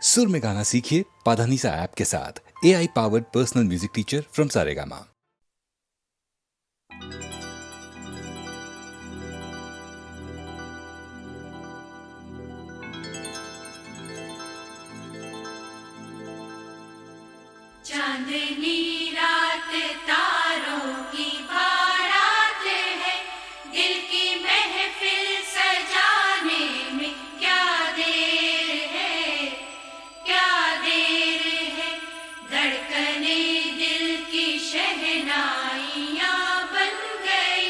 सुर में गाना सीखिए पाधानीसा ऐप के साथ। AI powered personal music teacher from Saregama. चांदनी रात तारों की बारात है, दिल की महफिल सजाने में क्या देर है, क्या देर है। धड़कने दिल की शहनाइयाँ बन गई,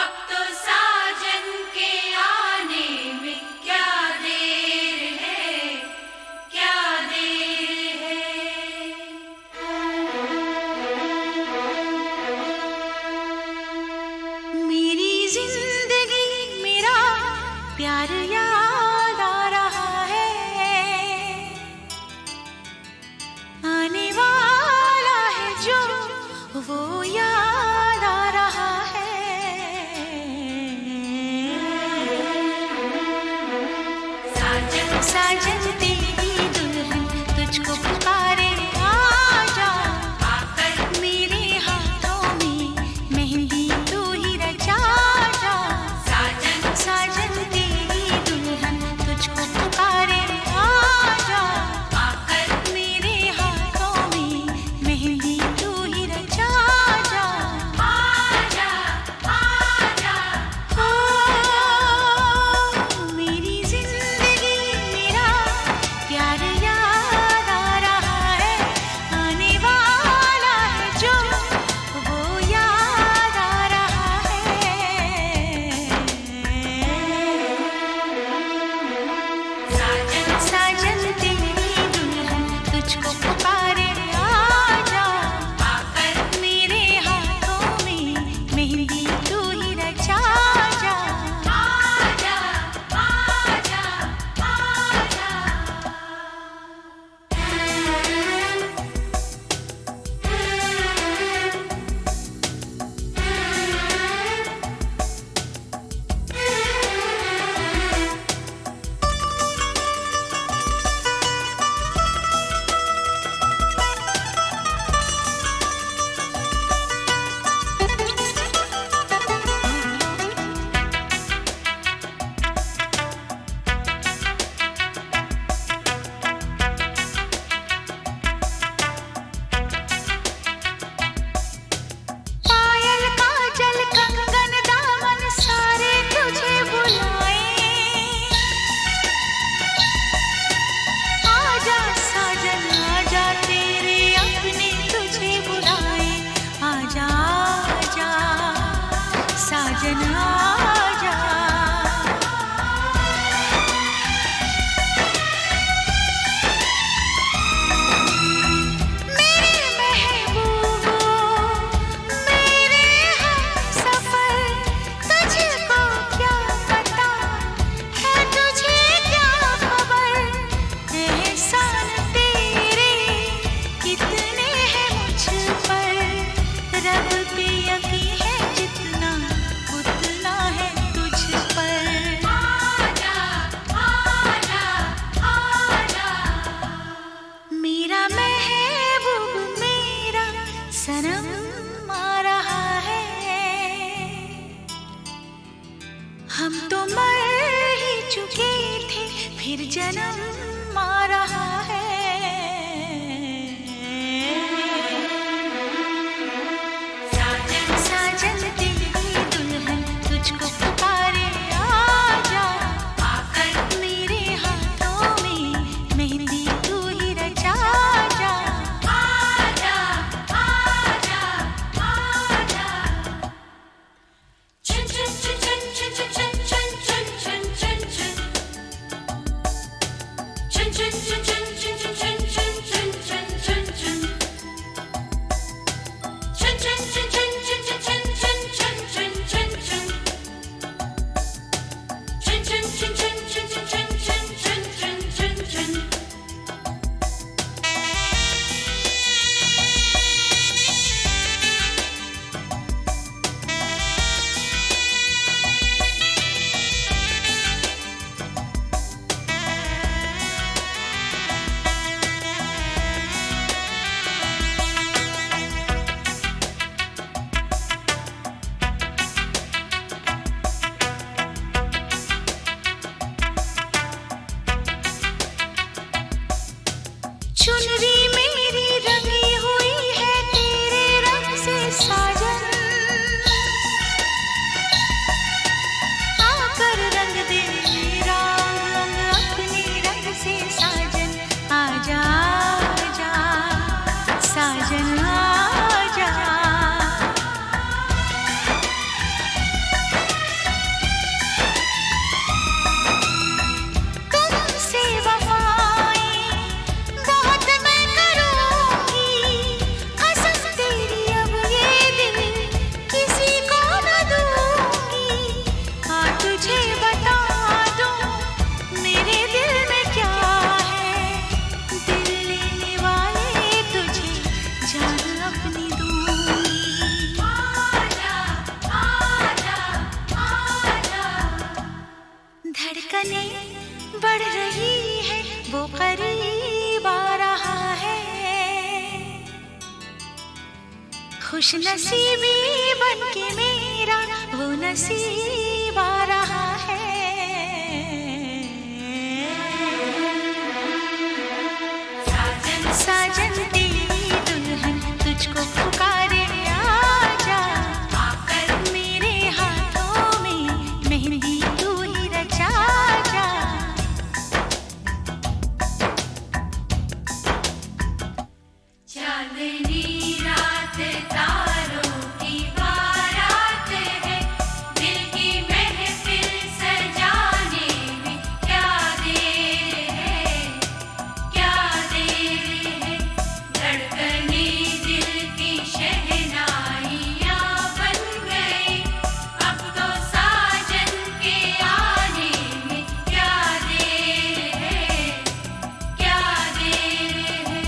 अब तो साजन के आने में क्या देर है, क्या देर है। मेरी जिंदगी मेरा प्यार याद आ रहा है, आने वाला है जो वो याद आ रहा है। साजन साजन तेरी दुल्हन तुझको पुकारे, आजा आकर मेरे हाथों में मेहंदी तू ही रचा जा। साजन साजन तेरी दुल्हन तुझको पुकारे, आजा आकर मेरे हाथों में मेहंदी तू ही रचा जा। आजा आजा ओ मेरी जिंदगी मेरा प्यार याद आ रहा है, आने वाला है जो वो याद आ रहा है। साजन साजन तेरी दुल्हन तुझको पुकारे, आजा आकर मेरे हाथों में मेहंदी तू ही रचा जा। आजा आजा पायल काजल कंगन दामन सारे तुझे बुलाए, आजा साजन आजा तेरे अपने तुझे बुलाए। आजा आजा साजन आजा। मेरे महबूबो मेरे हमसफर, तुझको क्या पता है, तुझे क्या खबर, एहसान तेरे कितने हैं मुझ पर। रब पे यकीन है जितना, उतना है तुझ पर। आजा आजा आजा मेरा महबूब मेरा सनम आ रहा है, हम तो मर ही चुके थे फिर जन्म आ रहा है। साजन साजन तेरी दुल्हन तुझको पुकारे, आजा आकर मेरे हाथों में मेहंदी तू ही रचा जा। आजा आजा आजा चुन चुन चुन चुन चुन चुन चुन चुन चुन चुन चुन चुन चुन चुन चुनरी मेरी रंगी हुई है तेरे रंग से साजन, आकर रंग दे मेरा अंग अपने रंग से साजन। आजा आजा साजन आजा। तुमसे वफाएं बहुत मैं करूंगी, कसम तेरी अब ये दिल किसी को न दूंगी। हाँ तुझे बता दूं मेरे दिल में क्या है, दिल लेने वाले तुझे जान अपनी दूंगी। आजा आजा आजा। धड़कनें बढ़ रही है वो करीब आ रहा है, खुश नसीबी बन के मेरा वो नसीब आ रहा है। साजन साजन तेरी दुल्हन तुझको पुकारे आजा, आकर मेरे हाथों में मेहंदी तू ही रचा जा। चांदनी रात तारों की बारात है, दिल की महफिल सजाने में क्या देर है, क्या देर है। धड़कने दिल की शहनाइयाँ बन गई, अब तो साजन के आने में क्या देर है, क्या देर है।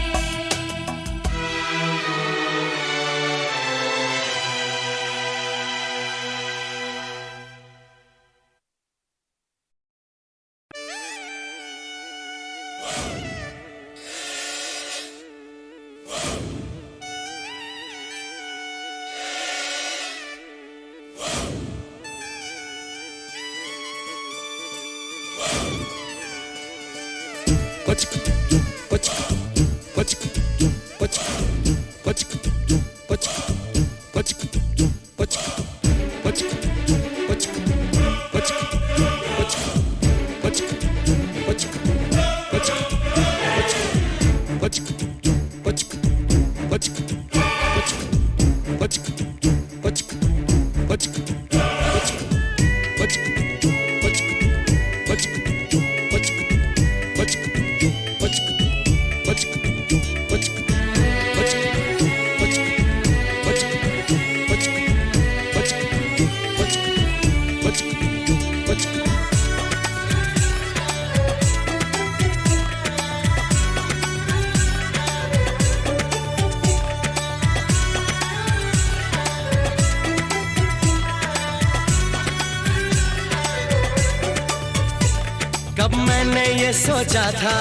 कब मैंने ये सोचा था,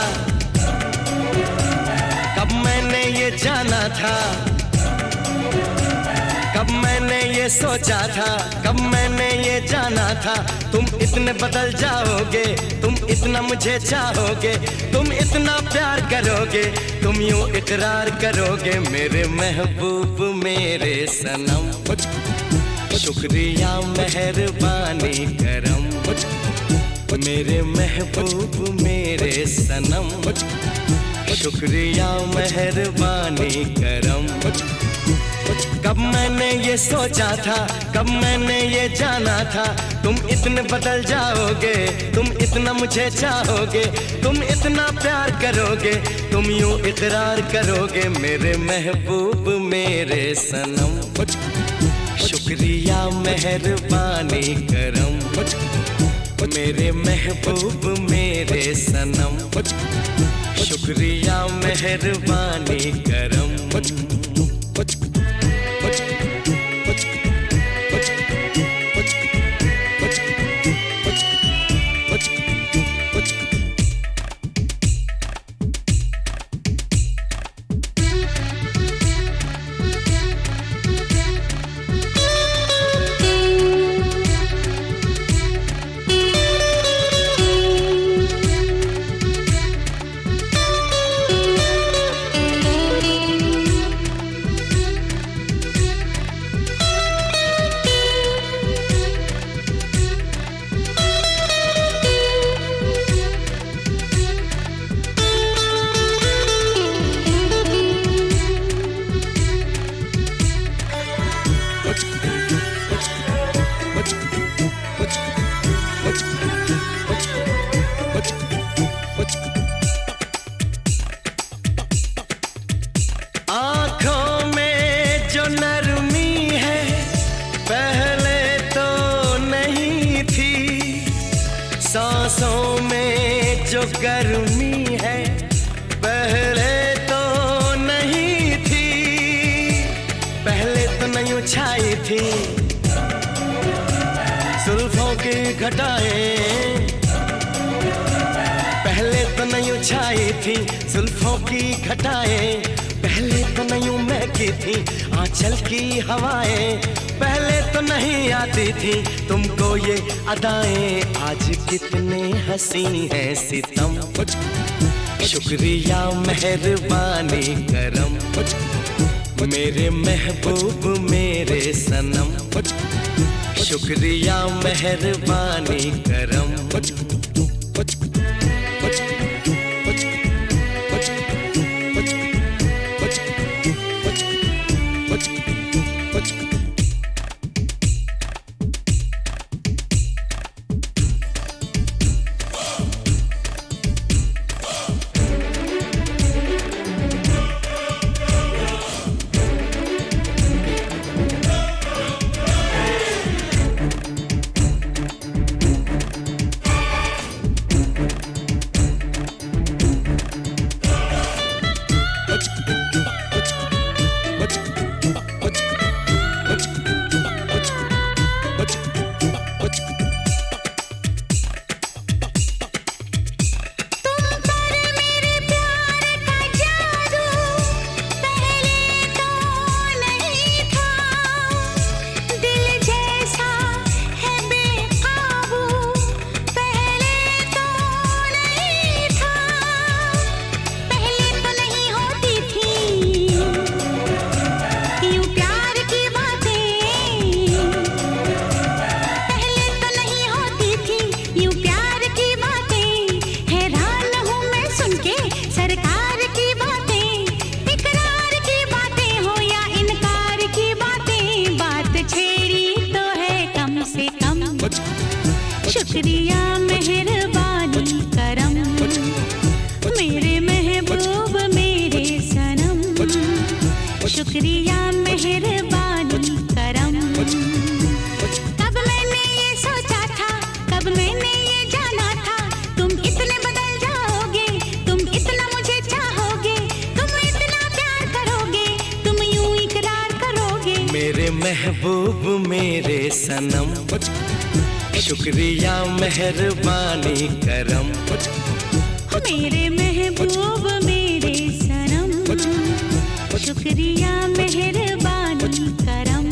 कब मैंने ये जाना था, कब मैंने ये सोचा था, कब मैंने ये जाना था। तुम इतने बदल जाओगे, तुम इतना मुझे चाहोगे, तुम इतना प्यार करोगे, तुम यूं इकरार करोगे मेरे महबूब मेरे सनम। शुक्रिया मेहरबानी करम मेरे महबूब मेरे सनम। शुक्रिया मेहरबानी करम। कब मैंने ये सोचा था, कब मैंने ये जाना था, तुम इतने बदल जाओगे, तुम इतना मुझे चाहोगे, तुम इतना प्यार करोगे, तुम यूं इकरार करोगे मेरे महबूब मेरे सनम। शुक्रिया मेहरबानी करम मेरे महबूब मेरे सनम। शुक्रिया मेहरबानी करम। थी जुल्फों की घटाएं, पहले तो नहीं छाई थी जुल्फों की घटाएं, पहले तो नहीं महकी थी आंचल की हवाएं, पहले तो नहीं आती थी तुमको ये अदाएं, आज कितने हंसी है सितम, शुक्रिया मेहरबानी करम, मेरे महबूब मेरे सनम, शुक्रिया मेहरबानी करम। शुक्रिया मेहरबानी करम, मेरे महबूब मेरे सनम, शुक्रिया मेहरबानी करम। कब मैंने ये सोचा था, कब मैंने ये जाना था, तुम इतने बदल जाओगे, तुम इतना मुझे चाहोगे, तुम इतना प्यार करोगे, तुम यूं इकरार करोगे, मेरे महबूब मेरे सनम, शुक्रिया मेहरबानी करम, मेरे महबूब मेरे सनम, शुक्रिया मेहरबानी करम।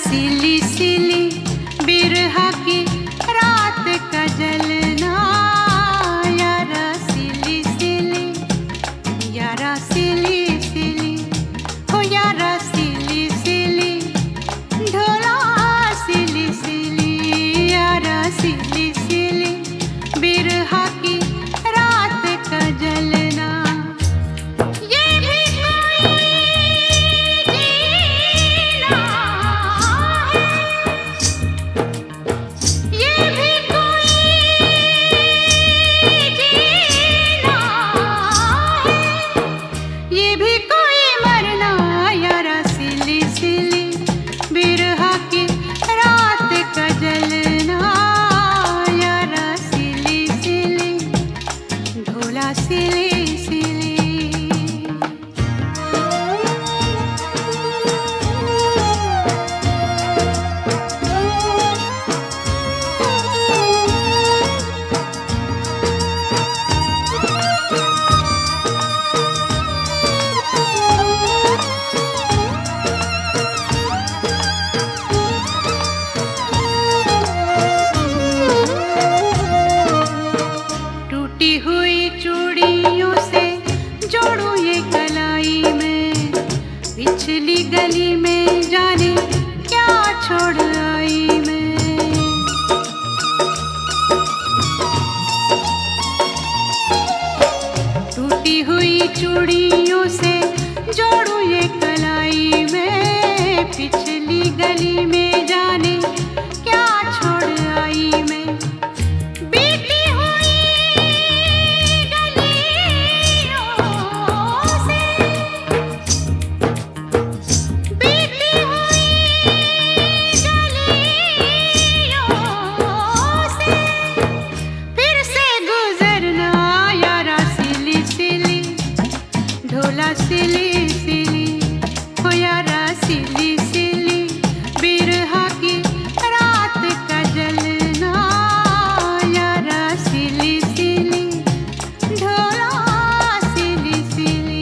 सिली सिली बिरहा की रात का जलना, यारा सिली सिली, यारा सिली सिली, हो यारा सिली सिली, ढोला सिली सिली, यारा सिली सिली बिरहा की रात का जलना। चूड़ियों से जोड़ू ये कलाई में, पिछली गली में जाने क्या छोड़ आई मैं। टूटी हुई चूड़ियों से जोड़ू ये कलाई में, पिछली गली में जाने क्या छोड़ आई मैं। बीती हुई गलियों से, बीती हुई गलियों से फिर से गुजरना यारा सिली सिली, ढोला सिली सिली, हो यारा सिली सिली, बिरहा की रात का जलना यारा सिली सिली, ढोला सिली सिली।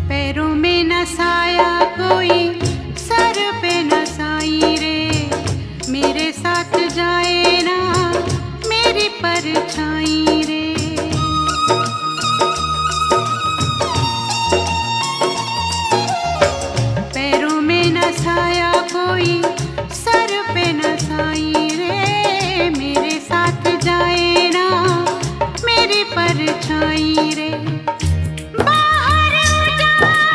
पैरों में न साया कोई, सर पे न साई रे, मेरे साथ जाए ना मेरी परछाई रे। पैरों में न साया कोई, सर पे न साई रे, मेरे साथ जाए ना मेरी परछाई रे। बाहर उजाड़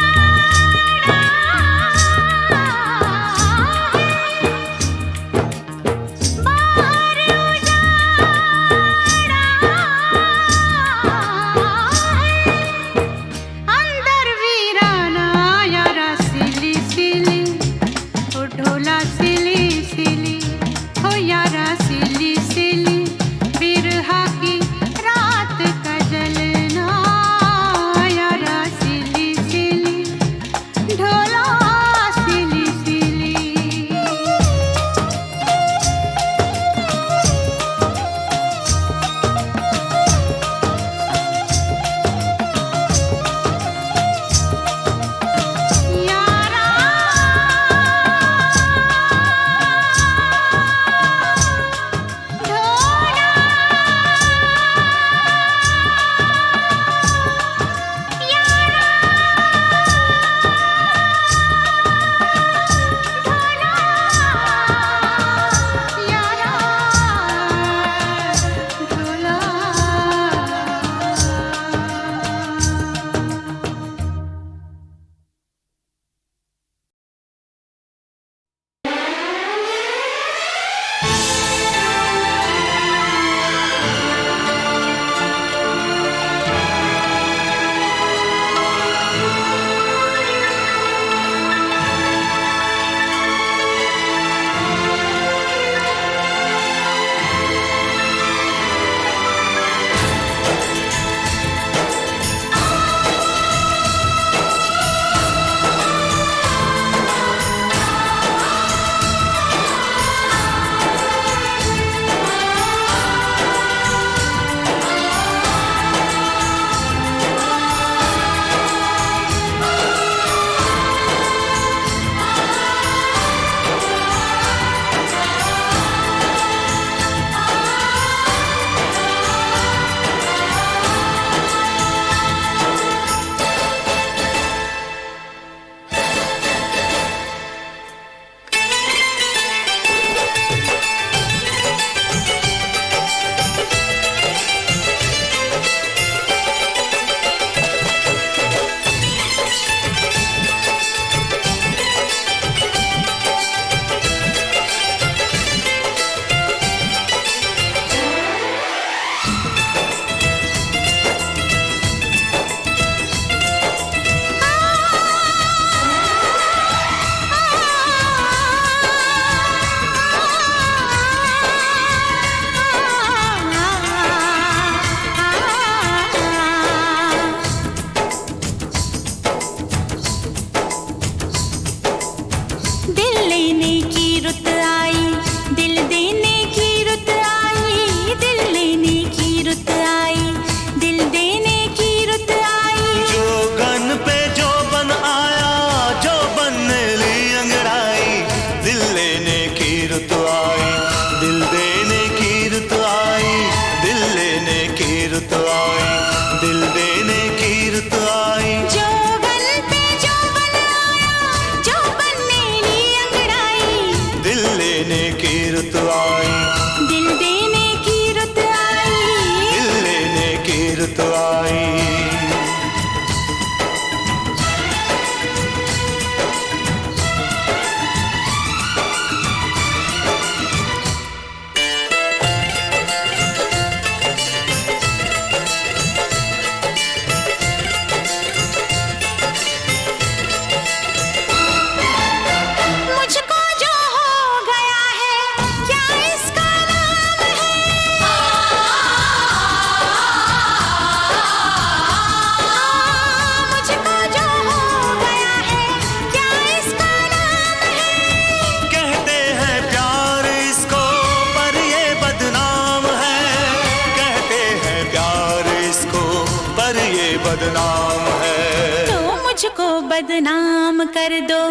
बदनाम कर दो,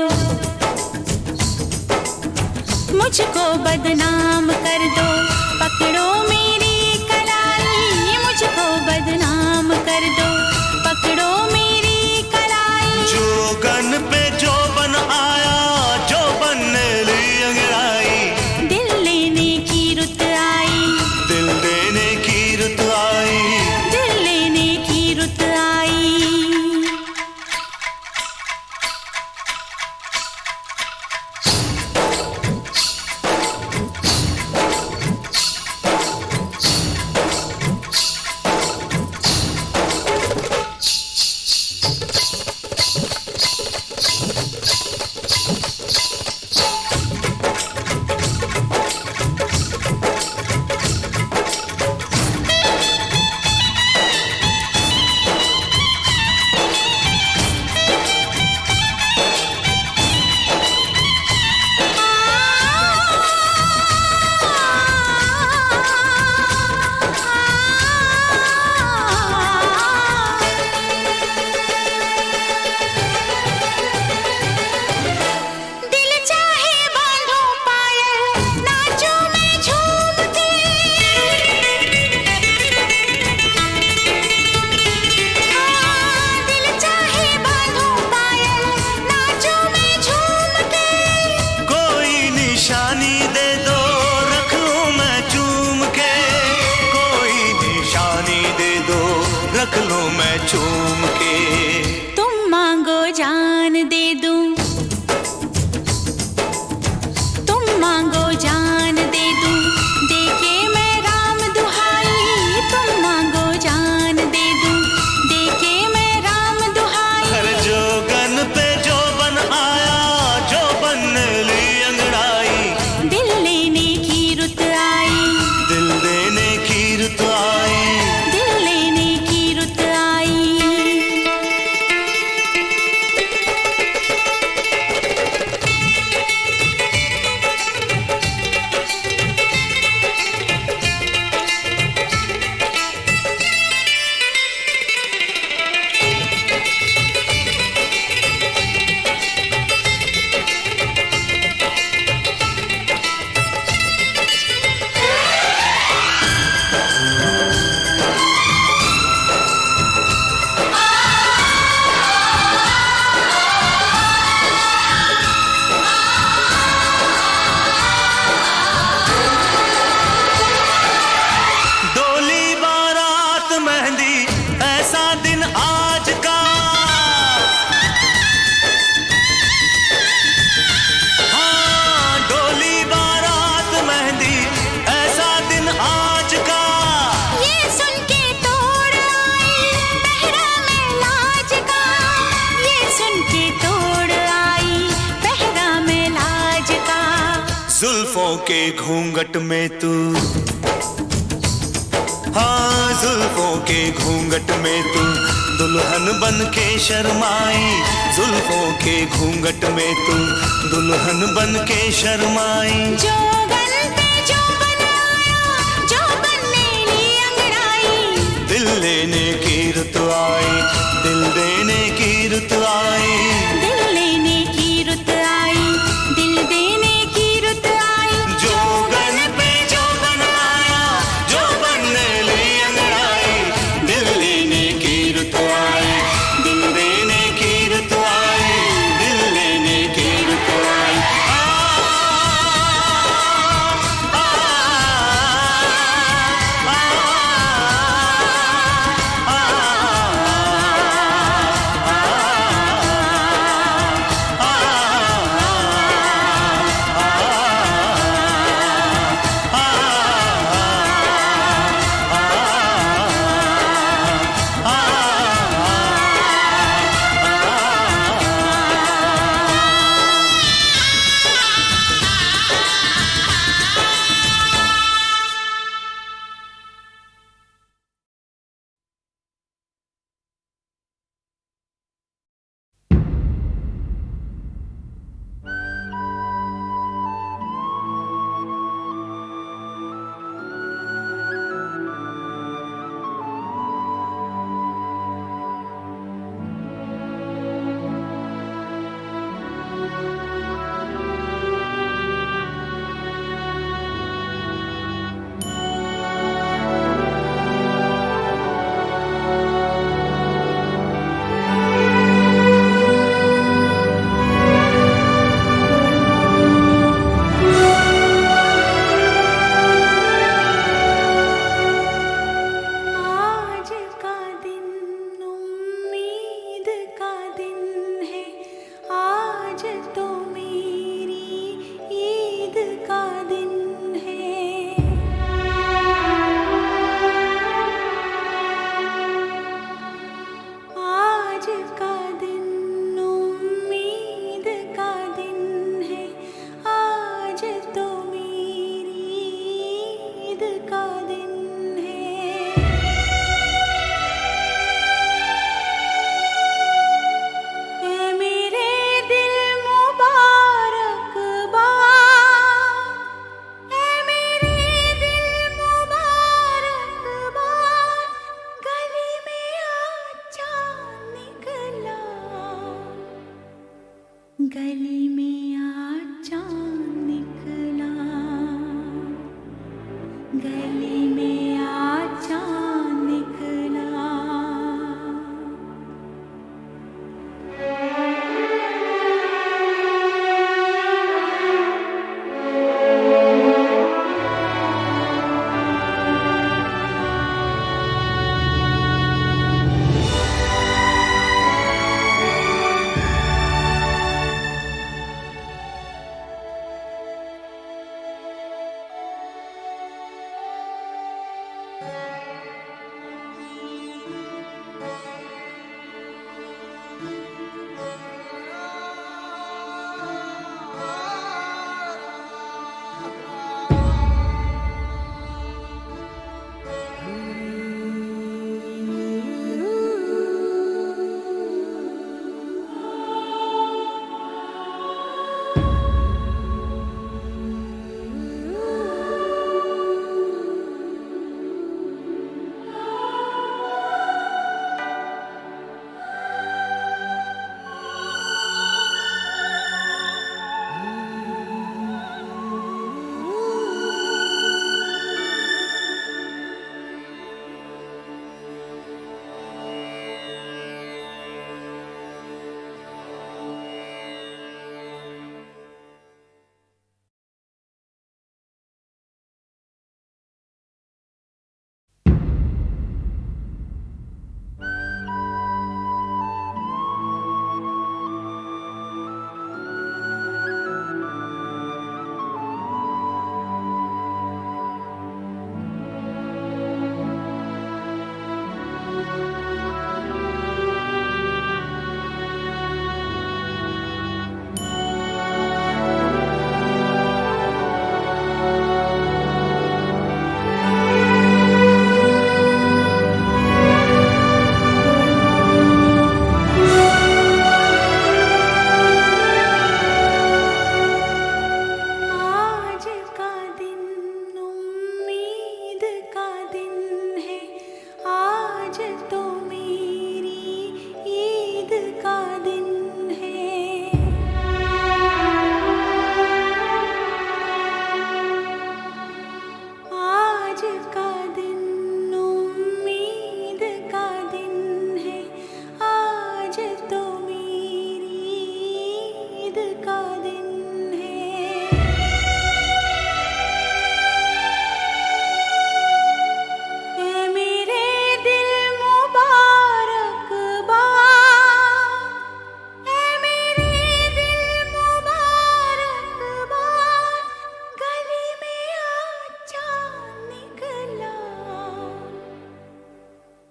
मुझको बदनाम कर दो, पकड़ो मेरी कलाई, मुझको बदनाम कर दो, पकड़ो मेरी कलाई। जोगन पे जोबन आया, जोबन ने ली अंगड़ाई, दिल लेने की रुत आई, दिल देने की रुत आई, दिल लेने की रुत आई। रख लूं मैं चूम के। तुम मांगो जान दे दूं, तुम मांगो जान दे दूं, देके मैं राम दुहाई। तुम मांगो जान दे दूं, देके मैं राम दुहाई। हर जोगन पे जोबन आया, जोबन ने ली अंगड़ाई। दिल लेने की रुत आई, दिल देने की रुत आई। दिल लेने की रुत आई। जुल्फों के घूंघट में तू, हाँ जुल्फों के घूंघट में तू दुल्हन बन के शर्माई। जुल्फों के घूंघट में तू दुल्हन बन के शर्माई। जोगन पे जोबन आया, जोबन ने ली अंगड़ाई। दिल लेने की रुत आई, दिल देने की रुत आई। दिल लेने की रुत आई, दिल देने की रुत आई। जोगन पे जोबन आया, जोबन ने ली अंगड़ाई। दिल लेने की रुत आई, दिल देने की रुत आई। दिल लेने की रुत आई। गली में आज चाँद निकला, गली में आज चाँद निकला।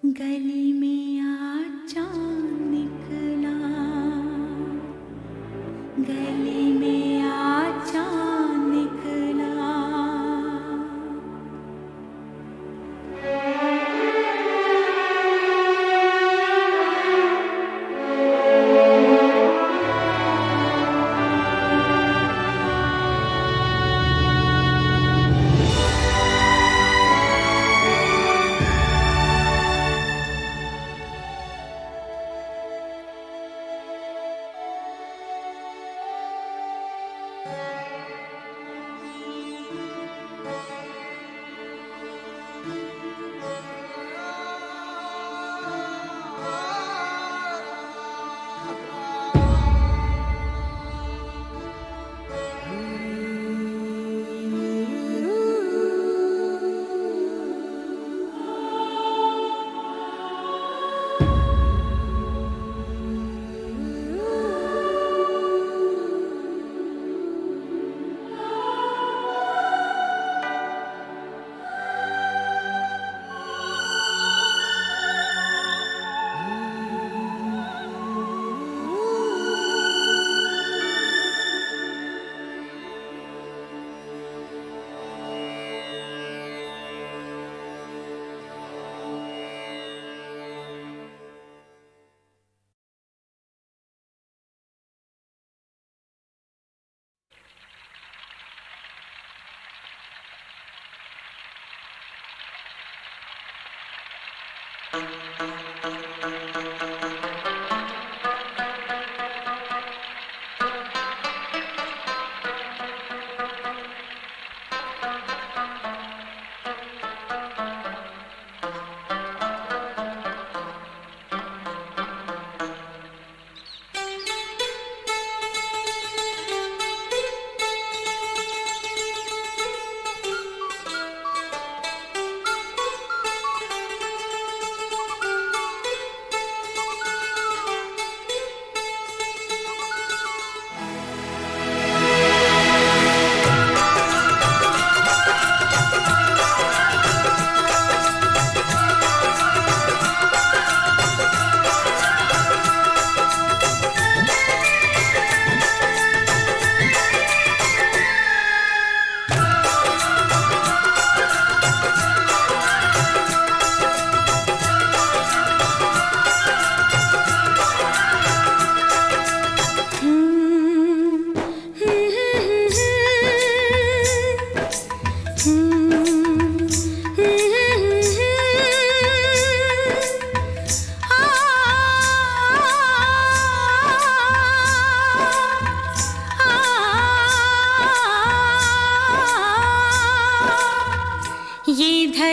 गली में आज चाँद निकला, गली में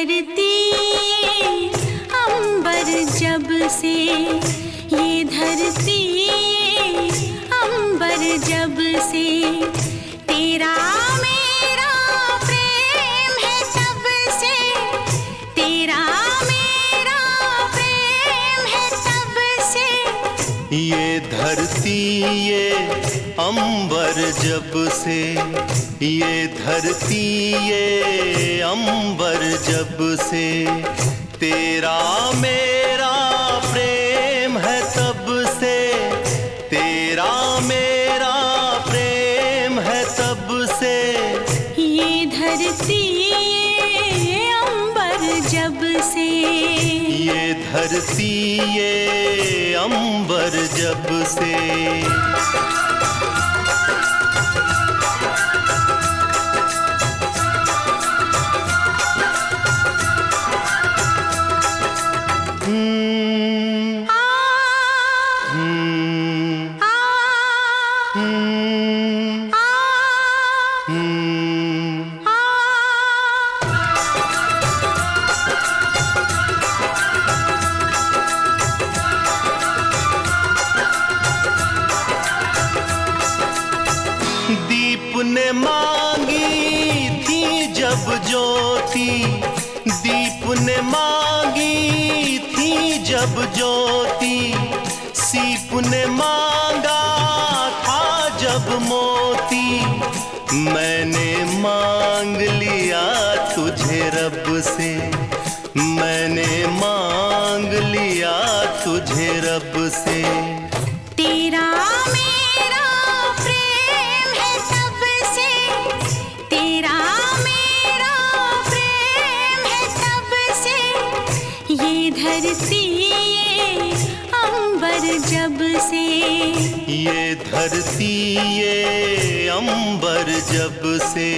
धरती अंबर जब से, ये धरती अंबर जब से, तेरा मेरा प्रेम है तब से, तेरा मेरा प्रेम है तब से। ये धरती ये अंबर जब से, ये धरती ये अंबर जब से, तेरा मेरा प्रेम है तब से, तेरा मेरा प्रेम है तब से। ये धरती ये अंबर जब से, ये धरती ये अंबर जब से। दीप ने मांगी थी जब ज्योति, दीप ने मांगी थी जब ज्योति, सीप ने मांगा था जब मोती, मैंने मांग लिया तुझे रब से, मैंने मांग लिया तुझे रब से। तेरा मेरा प्रेम है तब से, तेरा मेरा प्रेम है तब से। ये धरती ये अंबर जब से, ये धरती ये अंबर जब से।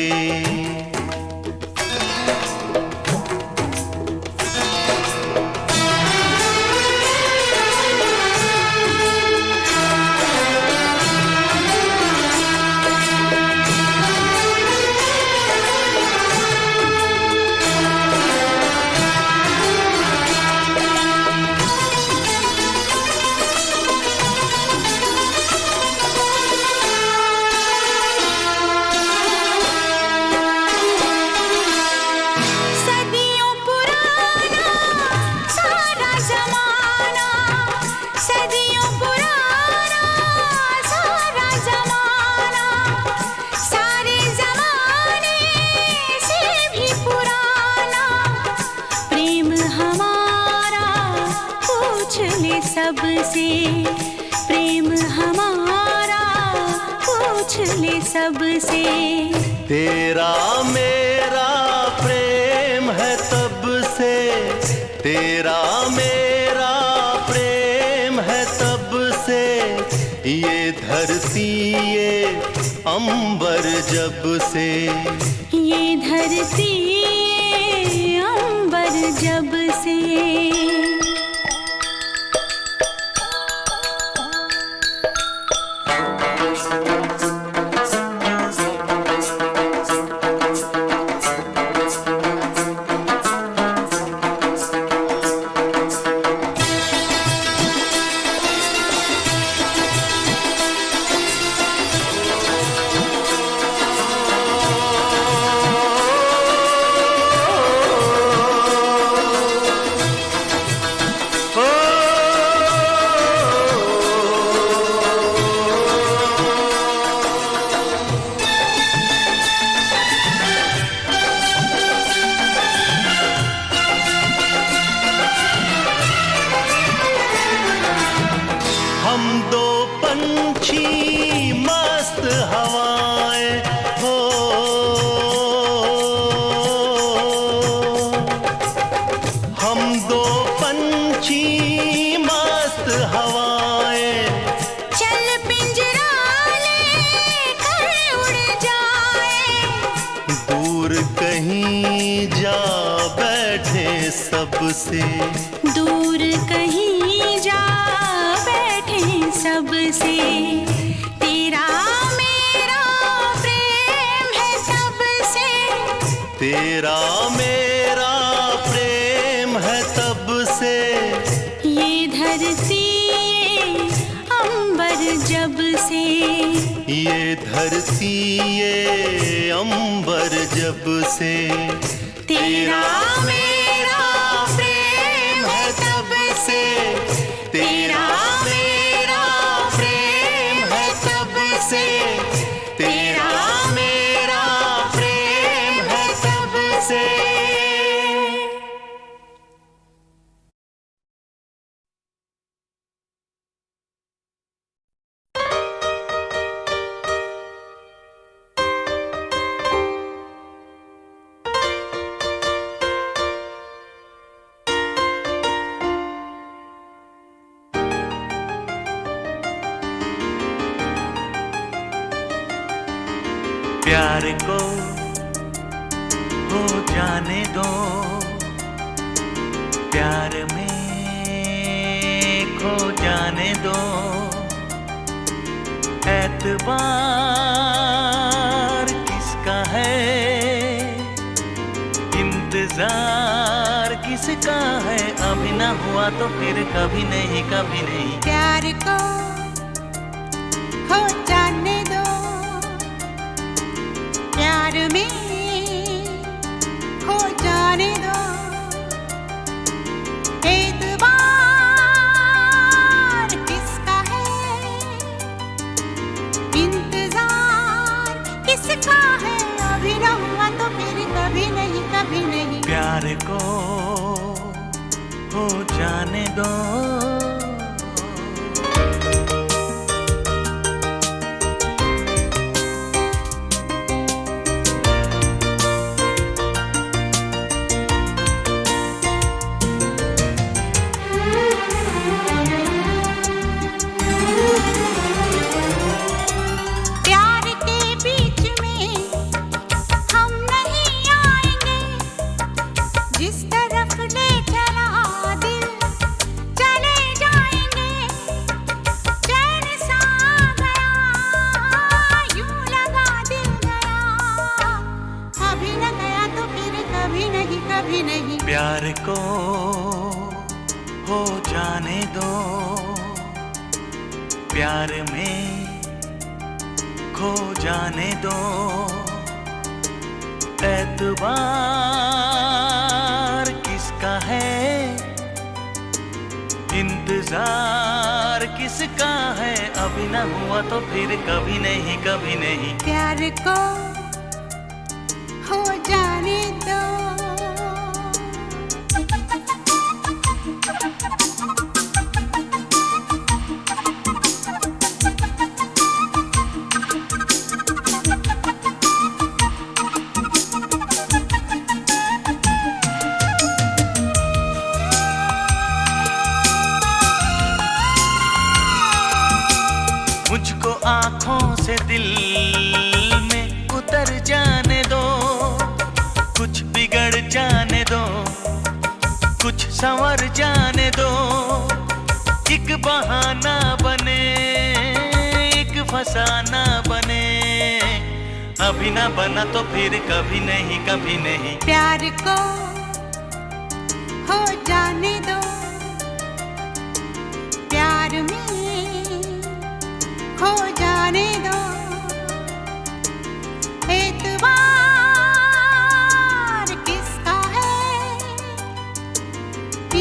सबसे प्रेम हमारा पूछ ले सबसे। तेरा मेरा प्रेम है तब से, तेरा मेरा प्रेम है तब से। ये धरती ये अंबर जब से, ये धरती ये अंबर जब से। हम दो पंछी मस्त हवाएं हो, हम दो पंछी मस्त हवाएं। चल पिंजरा लेकर उड़ जाए, दूर कहीं जा बैठे सबसे, दूर कहीं जा बैठे सबसे। तेरा मेरा प्रेम है तब से, तेरा मेरा ये धरती ये अंबर जब से तेरा मेरा प्रेम है तब से, तेरा मेरा प्रेम है तब से, तेरा मेरा प्रेम है तब से। प्यार को हो जाने दो, प्यार में खो जाने दो, एतबार किसका है, इंतजार किसका है, अभी ना हुआ तो फिर कभी नहीं, कभी नहीं। प्यार को हो जाने दो, प्यार में हो जाने दो, एतबार किसका है, इंतजार किसका है, अभी न हुआ तो फिर कभी नहीं, कभी नहीं। प्यार को हो जाने दो। प्यार के बीच में हम नहीं आएंगे, जिस तरफ ले चला दिल चले जाएंगे, चैन सा गया यूं लगा दिल गया, अभी न गया तो फिर कभी नहीं, कभी नहीं। प्यार को हो जाने दो, प्यार में खो जाने दो, एतबार किसका है, इंतजार किसका है, अभी न हुआ तो फिर कभी नहीं, कभी नहीं। प्यार को हो जाने दो। मुझको आँखों से दिल में उतर जाने दो, कुछ बिगड़ जाने दो, कुछ संवर जाने दो, एक बहाना बने, एक फसाना बने, अभी ना बना तो फिर कभी नहीं, कभी नहीं। प्यार को हो जाने दो, प्यार में खो जाने दो, एतबार किसका है,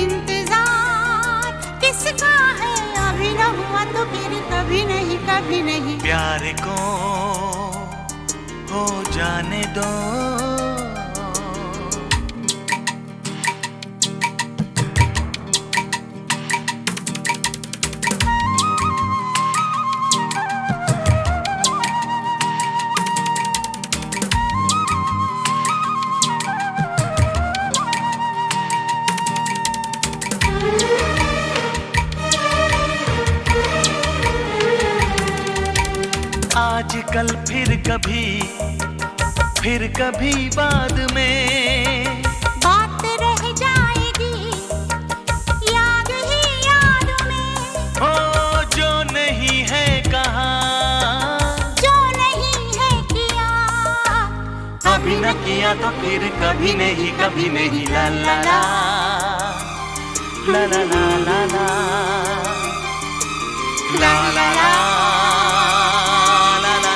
इंतजार किसका है, अभी न हुआ तो फिर कभी नहीं, कभी नहीं। प्यार को हो जाने दो। आजकल फिर कभी बाद में बात रह जाएगी याद ही याद में, हो जो नहीं है कहा, जो नहीं है किया, अभी न किया तो फिर कभी नहीं, कभी नहीं। ला ला ला ला ला ला ला ला ला ला ला ला ला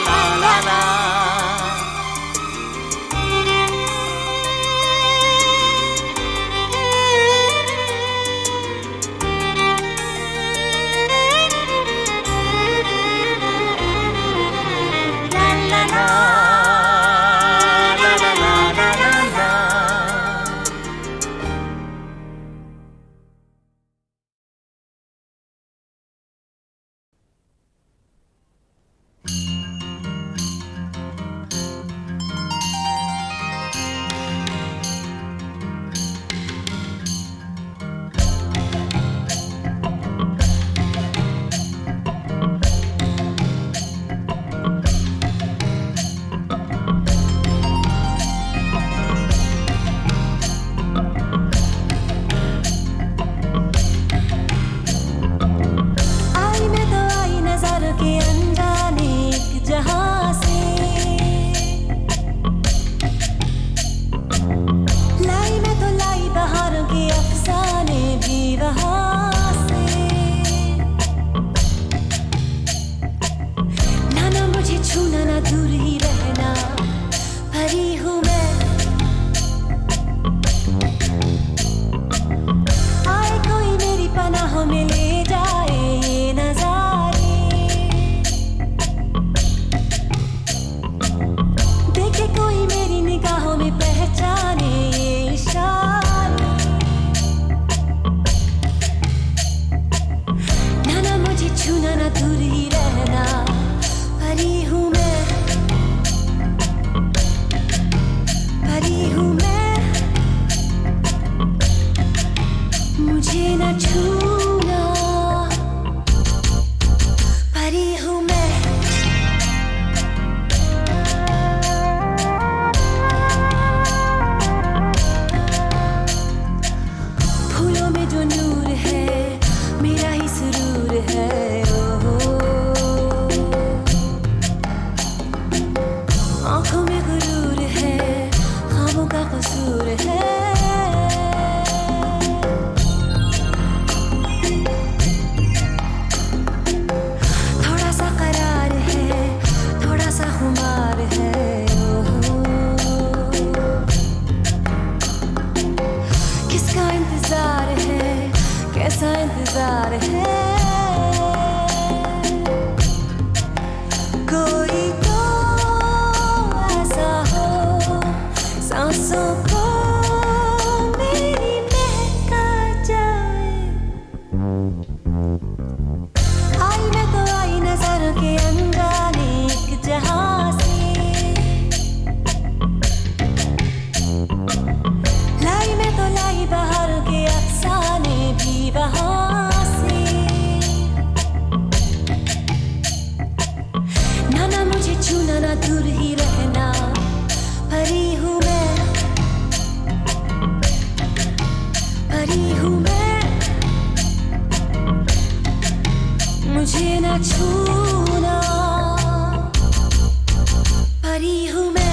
छूना ना दूर ही रहना, परी हूँ मैं। आए कोई मेरी पनाहों में ले जाए ये नजारे, देखे कोई मेरी निगाहों में पहचाने ये इशारे। ना ना मुझे छूना ना दूर ही रहना, परी हूँ मैं, परी हूँ मैं। मुझे ना छूना, परी हूँ मैं। फूलों में जो नूर है मेरा ही सुरूर है, आँखों में गुरूर है, ख्वाबों का कसूर है। थोड़ा सा करार है, थोड़ा सा खुमार है, किसका इंतजार है, कैसा इंतजार है। कोई तो ऐसा हो सांसों को मेरी महका जाए। आई मैं तो आई नजरों के अनजाने एक जहां से, लाई मैं तो लाई बाहर के अफसाने भी वहां से। ना ना मुझे छूना ना दूर ही रहना, परी हूँ मैं, परी हूँ मैं। मुझे ना छूना, परी हूँ मैं।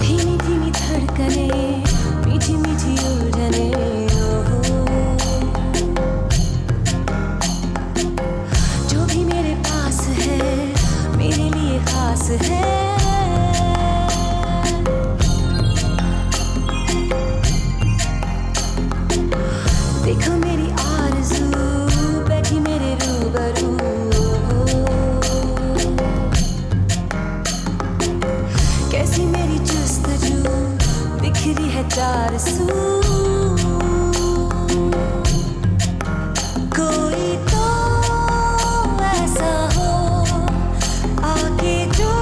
धीमी धीमी धड़कने, मीठी मीठी उलझने, जो भी मेरे पास है मेरे लिए खास है। देखो मेरी आरज़ू बैठी मेरे रूबरू, कैसी मेरी जुस्तजू बिखरी है चार सू। कोई तो ऐसा हो आके जो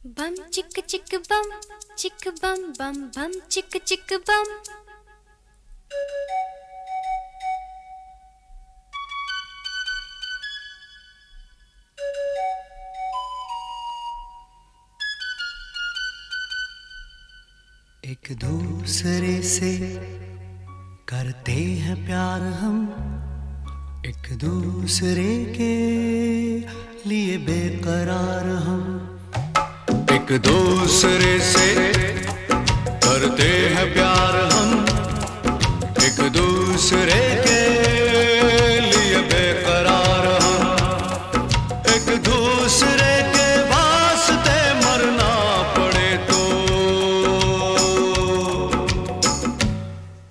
बम चिक चिक बम चिक बम बम बम चिक चिक बम। एक दूसरे से करते हैं प्यार हम, एक दूसरे के लिए बेकरार हम। एक दूसरे से करते हैं प्यार हम, एक दूसरे के लिए बेकरार हम। एक दूसरे के वास्ते मरना पड़े तो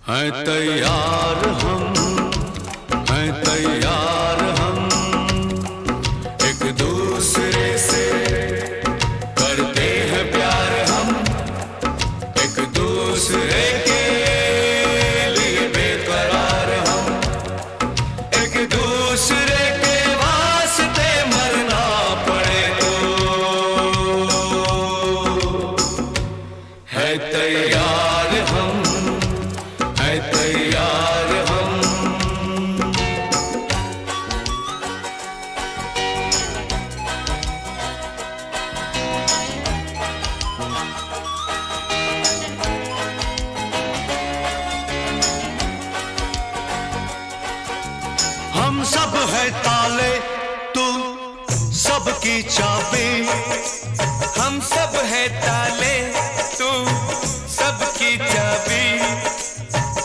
हैं तैयार हम, हैं तैयार हम। एक दूसरे से करते हैं प्यार हम, एक दूसरे के लिए बेकरार हम। एक दूसरे के वास्ते मरना पड़े तो है तैयार हम, है तैयार हम। हम सब है ताले, तू सबकी चाबी। हम सब है ताले, तू सबकी चाबी।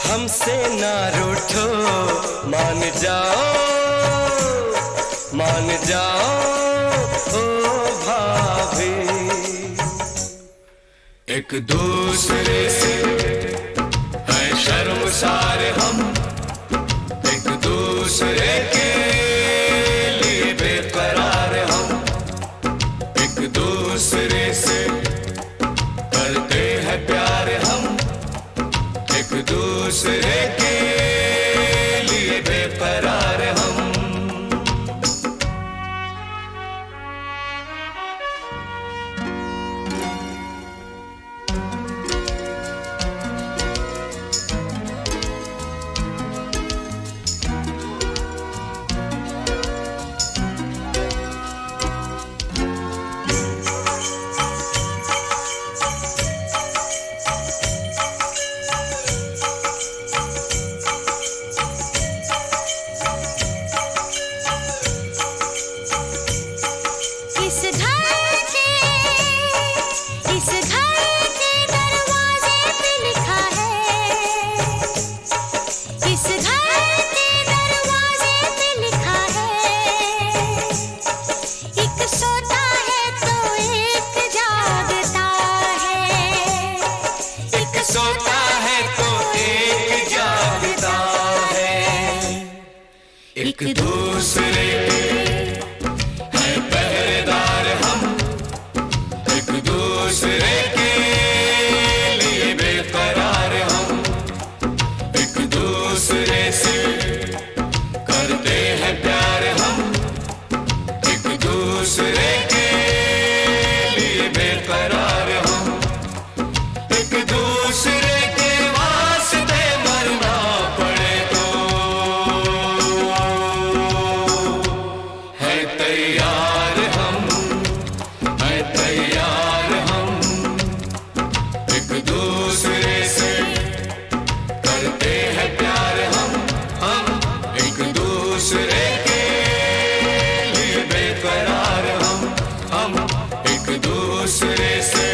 हमसे ना रूठो, मान जाओ, मान जाओ ओ भाभी। एक दूसरे से है शर्मसार हम, एक दूसरे के लिए बेकरार हम। एक दूसरे से करते हैं प्यार हम, एक दूसरे के लिए बेकरार हम। इस घर के दरवाजे पे लिखा है, इस घर के दरवाजे पे लिखा है। एक सोता है तो एक जागता है, एक सोता है तो एक जागता है। एक दूसरे के हैं पहरेदार हम, एक दूसरे के लिए बेकरार हम। एक दूसरे से करते हैं प्यार हम, एक दूसरे के लिए बेकरार हम। एक दूसरे के वास्ते मरना पड़े तो है तैयार हम, है तैयार हम। एक दूसरे से करते हैं प्यार हम एक दूसरे के लिए बेकरार हम एक दूसरे से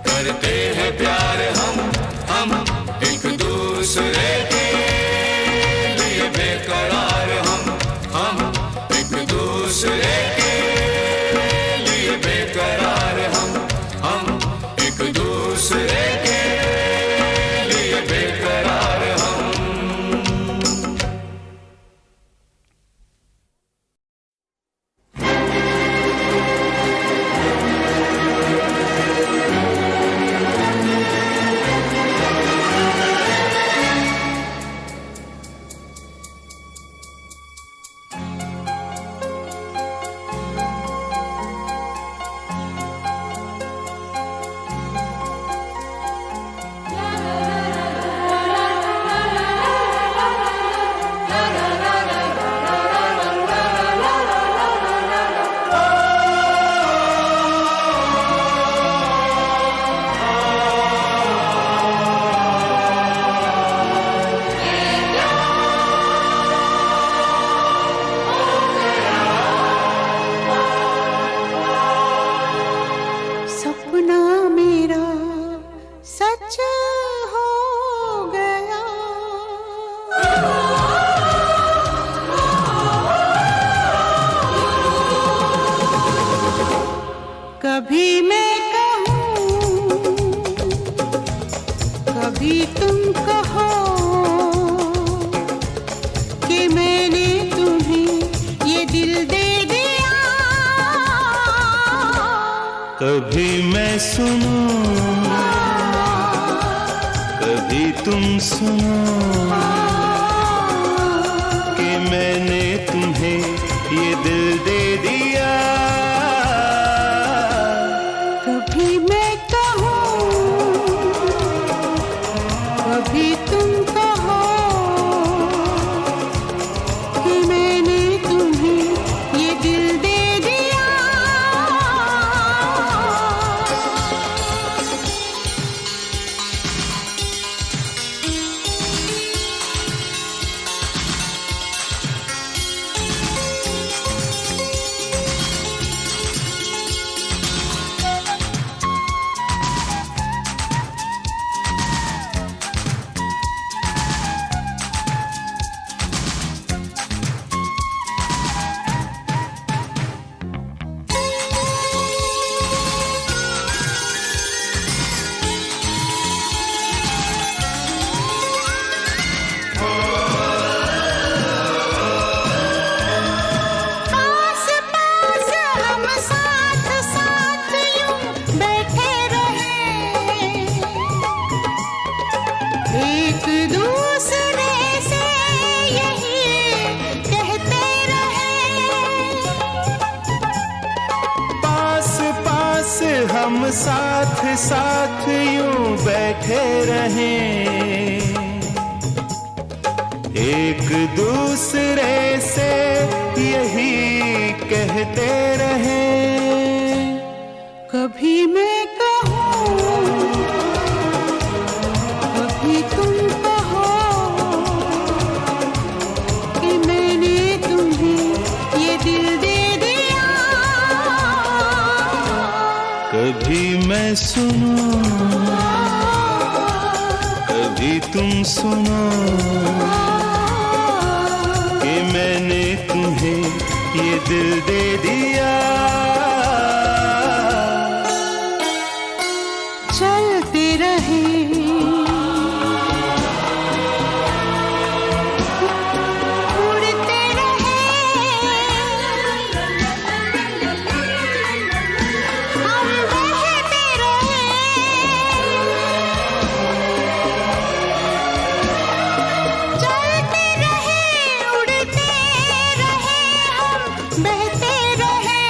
करते हैं प्यार हम एक दूसरे के लिए बेकरार हम एक दूसरे के लिए बेकरार हम एक दूसरे के लिए बेकरार हम। कभी मैं कहूँ, कभी तुम कहो कि मैंने तुम्हें ये दिल दे दिया। कभी मैं सुनूं, कभी तुम सुनो कि मैंने तुम्हें ये दिल दे दिया। कभी मैं कहूँ, कभी तुम कहो कि मैंने तुम्हें ये दिल दे दिया। पास पास हम साथ साथ यूं बैठे रहे, एक दूसरे से यही कहते रहे। पास पास हम साथ साथ यूं बैठे रहें, एक दूसरे से यही कहते रहें। कभी मैं कहूँ, कभी तुम कहो कि मैंने तुम्हें ये दिल दे दिया। कभी मैं सुनूं, कभी तुम सुनो कि मैंने तुम्हें ये दिल दे दिया। चलते रहे, उड़ते रहे, हम बहते रहे। चलते रहे, उड़ते रहे, हम बहते रहे।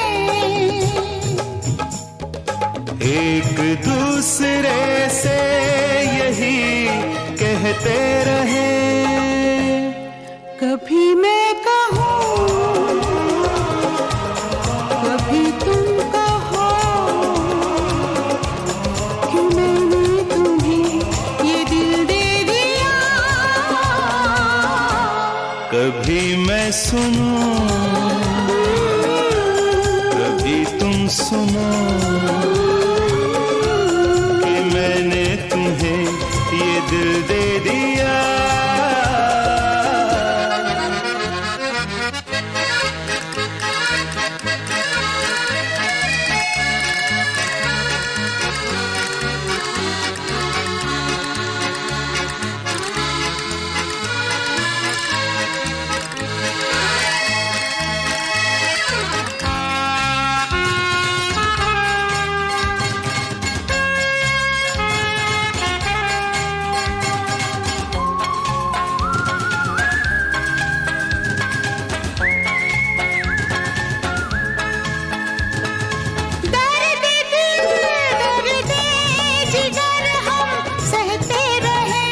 एक दूसरे से यही कहते रहे। कभी मैं कहूँ, कभी तुम कहो कि मैंने तुम्हें ये दिल दे दिया। कभी मैं सुनूं, कभी तुम सुनो कि मैंने तुम्हें ये दिल दे दिया। दर्द दिल, दर्द जिगर हम सहते रहे,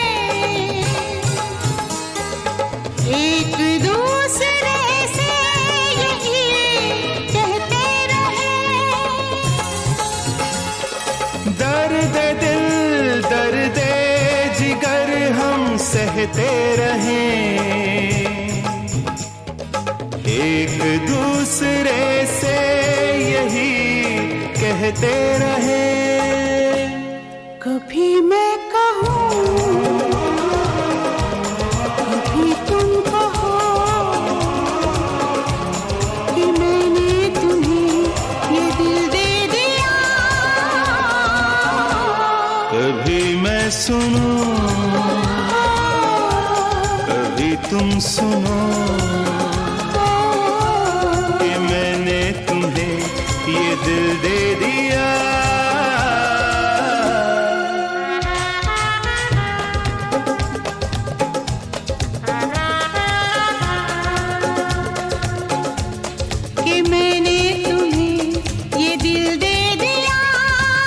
एक दूसरे से यही कहते रहे। दर्द दिल, दर्द जिगर हम सहते रहें, एक दूसरे से यही कहते रहें। कभी मैं कहूँ, कभी तुम कहो कि मैंने तुम्हें ये दिल दे दिया। सुनो, कभी तुम सुनो कि मैंने तुम्हें ये दिल दे दिया। कि मैंने तुम्हें ये दिल दे दिया।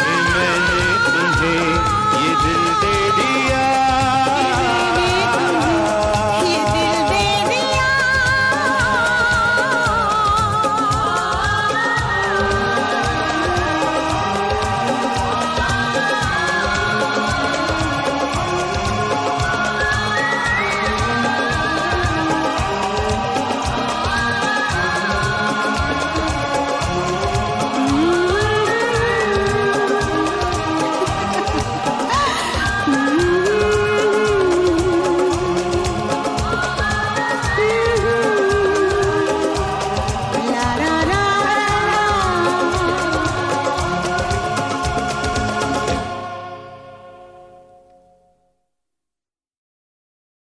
कि मैंने तुम्हें